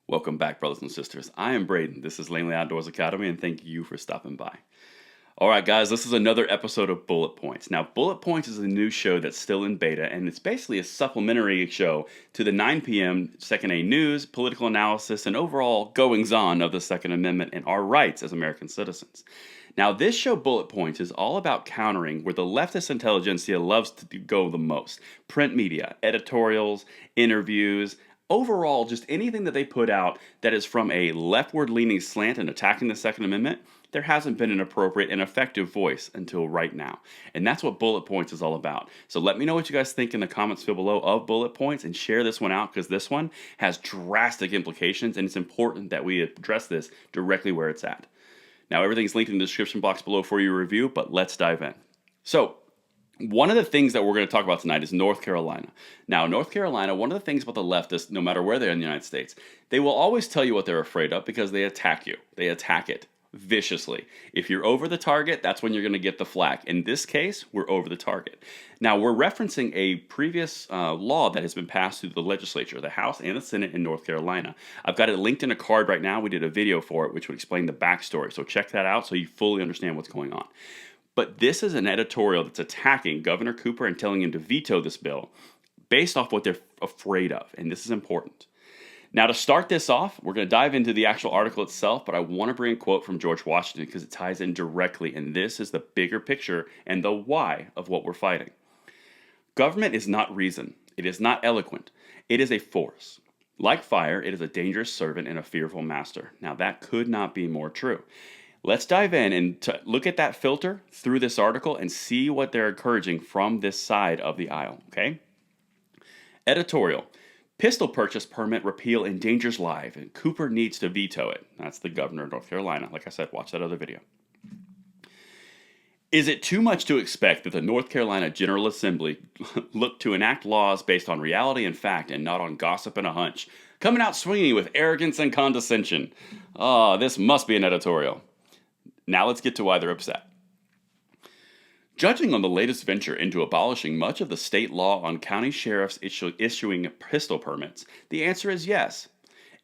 Welcome back, brothers and sisters. I am Braden. This is Langley Outdoors Academy, and thank you for stopping by. All right, guys, this is another episode of Bullet Points. Now, Bullet Points is a new show that's still in beta, and it's basically a supplementary show to the 9 p.m. Second A news, political analysis, and overall goings-on of the Second Amendment and our rights as American citizens. Now, this show, Bullet Points, is all about countering where the leftist intelligentsia loves to go the most. Print media, editorials, interviews, overall, just anything that they put out that is from a leftward-leaning slant and attacking the Second Amendment, there hasn't been an appropriate and effective voice until right now. And that's what Bullet Points is all about. So let me know what you guys think in the comments field below of Bullet Points and share this one out because this one has drastic implications and it's important that we address this directly where it's at. Now, everything's linked in the description box below for your review, but let's dive in. So, one of the things that we're going to talk about tonight is North Carolina. Now, North Carolina, one of the things about the leftists, no matter where they're in the United States, they will always tell you what they're afraid of because they attack you. They attack it viciously. If you're over the target, that's when you're going to get the flack. In this case, we're over the target. Now, we're referencing a previous law that has been passed through the legislature, the House and the Senate in North Carolina. I've got it linked in a card right now. We did a video for it, which would explain the backstory. So check that out so you fully understand what's going on. But this is an editorial that's attacking Governor Cooper and telling him to veto this bill based off what they're afraid of. And this is important. Now, to start this off, we're going to dive into the actual article itself, but I want to bring a quote from George Washington because it ties in directly, and this is the bigger picture and the why of what we're fighting. Government is not reason. It is not eloquent. It is a force. Like fire, it is a dangerous servant and a fearful master. Now, that could not be more true. Let's dive in and look at that filter through this article and see what they're encouraging from this side of the aisle, okay? Editorial. Pistol purchase permit repeal endangers life, and Cooper needs to veto it. That's the governor of North Carolina. Like I said, watch that other video. Is it too much to expect that the North Carolina General Assembly look to enact laws based on reality and fact and not on gossip and a hunch, coming out swinging with arrogance and condescension? Oh, this must be an editorial. Now let's get to why they're upset. Judging on the latest venture into abolishing much of the state law on county sheriffs issuing pistol permits, the answer is yes.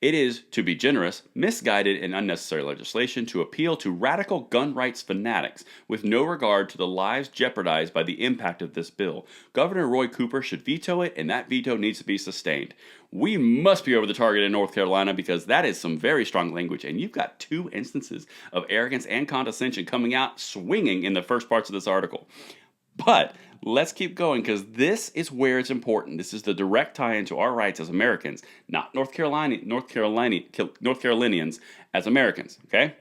It is, to be generous, misguided and unnecessary legislation to appeal to radical gun rights fanatics with no regard to the lives jeopardized by the impact of this bill. Governor Roy Cooper should veto it, and that veto needs to be sustained. We must be over the target in North Carolina because that is some very strong language, and you've got two instances of arrogance and condescension coming out swinging in the first parts of this article. But let's keep going because this is where it's important. This is the direct tie into our rights as Americans, not North Carolinians as Americans, okay?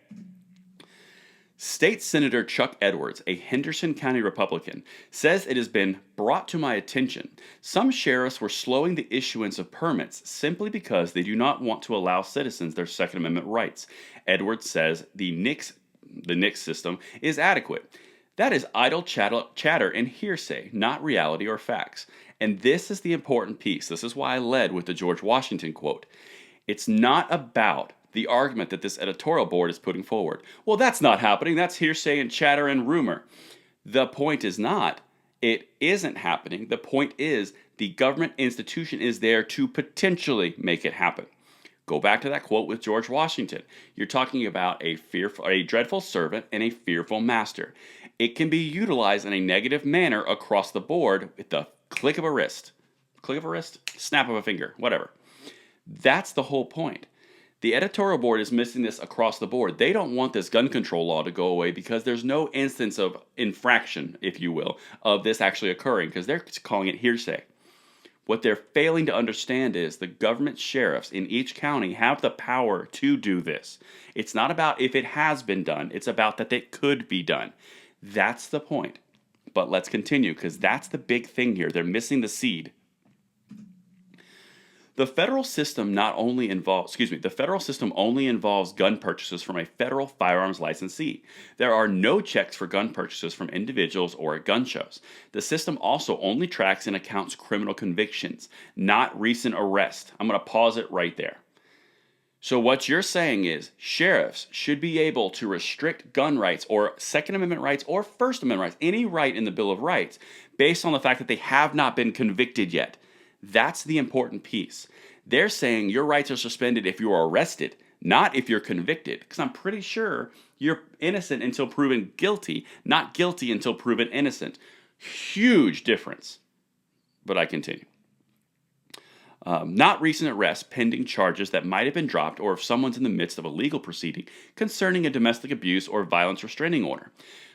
State Senator Chuck Edwards, a Henderson County Republican, says it has been brought to my attention. Some sheriffs were slowing the issuance of permits simply because they do not want to allow citizens their Second Amendment rights. Edwards says the NICS system is adequate. That is idle chatter and hearsay, not reality or facts. And this is the important piece. This is why I led with the George Washington quote. It's not about the argument that this editorial board is putting forward. Well, that's not happening. That's hearsay and chatter and rumor. The point is not, it isn't happening. The point is the government institution is there to potentially make it happen. Go back to that quote with George Washington. You're talking about a dreadful servant and a fearful master. It can be utilized in a negative manner across the board with the click of a wrist. Click of a wrist? Snap of a finger, whatever. That's the whole point. The editorial board is missing this across the board. They don't want this gun control law to go away because there's no instance of infraction, if you will, of this actually occurring because they're calling it hearsay. What they're failing to understand is the government sheriffs in each county have the power to do this. It's not about if it has been done. It's about that it could be done. That's the point. But let's continue because that's the big thing here. They're missing the seed. The federal system only involves gun purchases from a federal firearms licensee. There are no checks for gun purchases from individuals or at gun shows. The system also only tracks and accounts criminal convictions, not recent arrests. I'm going to pause it right there. So what you're saying is sheriffs should be able to restrict gun rights or Second Amendment rights or First Amendment rights, any right in the Bill of Rights, based on the fact that they have not been convicted yet. That's the important piece. They're saying your rights are suspended if you are arrested, not if you're convicted. Because I'm pretty sure you're innocent until proven guilty, not guilty until proven innocent. Huge difference. But I continue. Not recent arrests pending charges that might have been dropped, or if someone's in the midst of a legal proceeding concerning a domestic abuse or violence restraining order.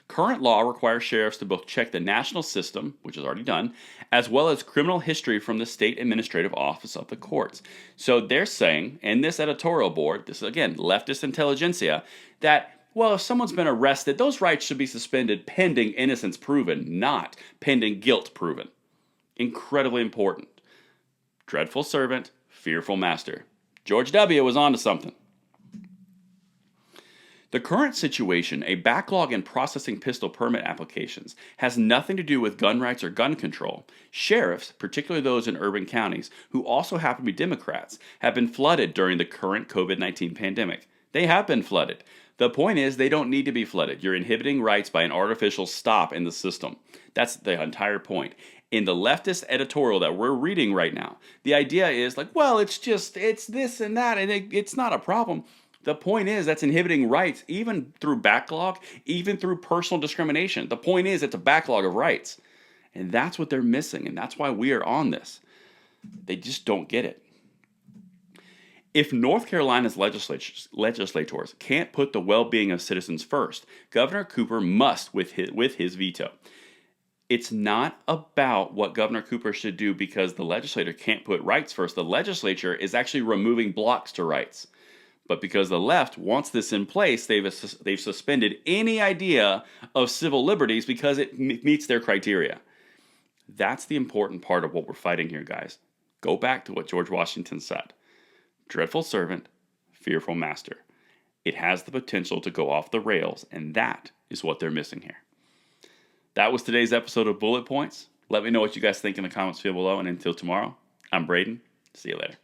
Current law requires sheriffs to both check the national system, which is already done, as well as criminal history from the state administrative office of the courts. So they're saying, in this editorial board, this is again leftist intelligentsia, that, well, if someone's been arrested, those rights should be suspended pending innocence proven, not pending guilt proven. Incredibly important. Dreadful servant, fearful master. George W. was onto something. The current situation, a backlog in processing pistol permit applications, has nothing to do with gun rights or gun control. Sheriffs, particularly those in urban counties, who also happen to be Democrats, have been flooded during the current COVID-19 pandemic. They have been flooded. The point is, they don't need to be flooded. You're inhibiting rights by an artificial stop in the system. That's the entire point. In the leftist editorial that we're reading right now, the idea is like, well, it's this and that, and it's not a problem. The point is that's inhibiting rights, even through backlog, even through personal discrimination. The point is it's a backlog of rights. And that's what they're missing, and that's why we are on this. They just don't get it. If North Carolina's legislators can't put the well-being of citizens first, Governor Cooper must with his veto. It's not about what Governor Cooper should do because the legislator can't put rights first. The legislature is actually removing blocks to rights. But because the left wants this in place, they've suspended any idea of civil liberties because it meets their criteria. That's the important part of what we're fighting here, guys. Go back to what George Washington said. Dreadful servant, fearful master. It has the potential to go off the rails, and that is what they're missing here. That was today's episode of Bullet Points. Let me know what you guys think in the comments field below, and until tomorrow, I'm Braden. See you later.